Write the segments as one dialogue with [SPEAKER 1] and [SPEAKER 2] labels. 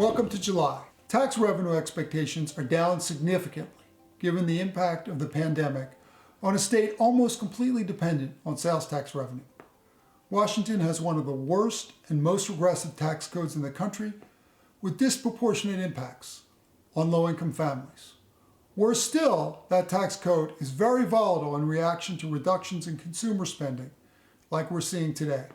[SPEAKER 1] Welcome to July. Tax revenue expectations are down significantly given the impact of the pandemic on a state almost completely dependent on sales tax revenue. Washington has one of the worst and most regressive tax codes in the country, with disproportionate impacts on low-income families. Worse still, that tax code is very volatile in reaction to reductions in consumer spending, like we're seeing today.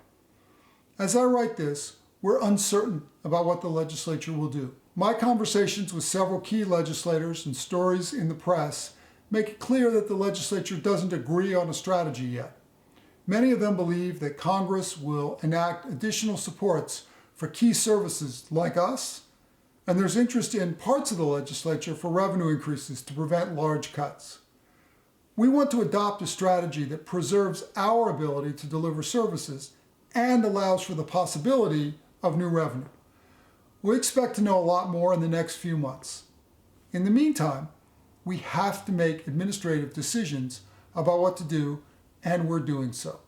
[SPEAKER 1] As I write this, we're uncertain about what the legislature will do. My conversations with several key legislators and stories in the press make it clear that the legislature doesn't agree on a strategy yet. Many of them believe that Congress will enact additional supports for key services like us, and there's interest in parts of the legislature for revenue increases to prevent large cuts. We want to adopt a strategy that preserves our ability to deliver services and allows for the possibility of new revenue. We expect to know a lot more in the next few months. In the meantime, we have to make administrative decisions about what to do, and we're doing so.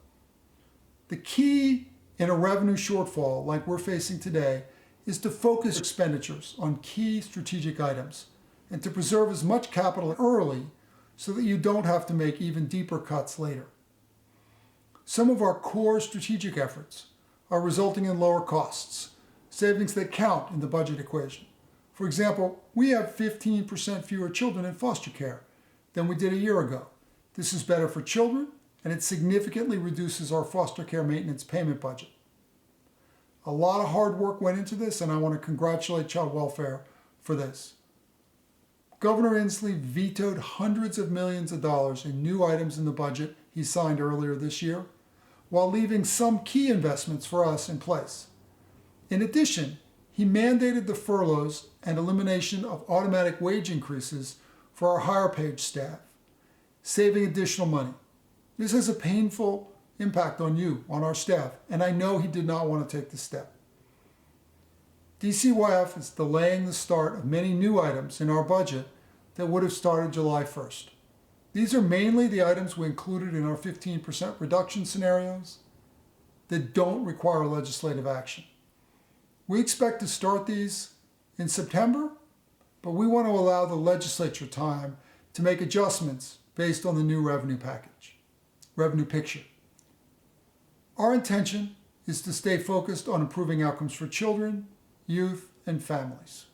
[SPEAKER 1] The key in a revenue shortfall like we're facing today is to focus expenditures on key strategic items and to preserve as much capital early so that you don't have to make even deeper cuts later. Some of our core strategic efforts are resulting in lower costs, savings that count in the budget equation. For example, we have 15% fewer children in foster care than we did a year ago. This is better for children, and it significantly reduces our foster care maintenance payment budget. A lot of hard work went into this, and I want to congratulate Child Welfare for this. Governor Inslee vetoed hundreds of millions of dollars in new items in the budget he signed earlier this year, while leaving some key investments for us in place. In addition, he mandated the furloughs and elimination of automatic wage increases for our higher paid staff, saving additional money. This has a painful impact on you, on our staff, and I know he did not want to take this step. DCYF is delaying the start of many new items in our budget that would have started July 1st. These are mainly the items we included in our 15% reduction scenarios that don't require legislative action. We expect to start these in September, but we want to allow the legislature time to make adjustments based on the new revenue picture. Our intention is to stay focused on improving outcomes for children, youth, and families.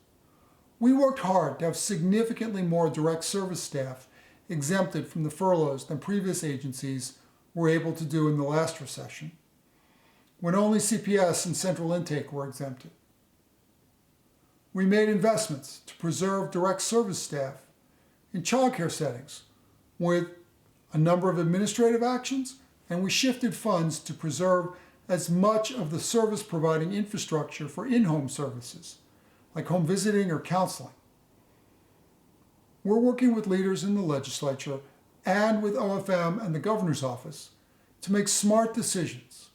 [SPEAKER 1] We worked hard to have significantly more direct service staff exempted from the furloughs than previous agencies were able to do in the last recession, when only CPS and central intake were exempted. We made investments to preserve direct service staff in childcare settings with a number of administrative actions, and we shifted funds to preserve as much of the service providing infrastructure for in-home services, like home visiting or counseling. We're working with leaders in the legislature and with OFM and the governor's office to make smart decisions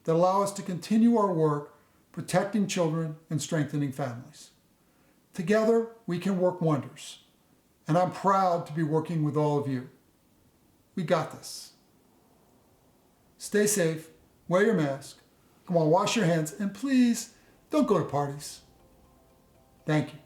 [SPEAKER 1] that allow us to continue our work protecting children and strengthening families. Together, we can work wonders, and I'm proud to be working with all of you. We got this. Stay safe, wear your mask, come on, wash your hands, and please don't go to parties. Thank you.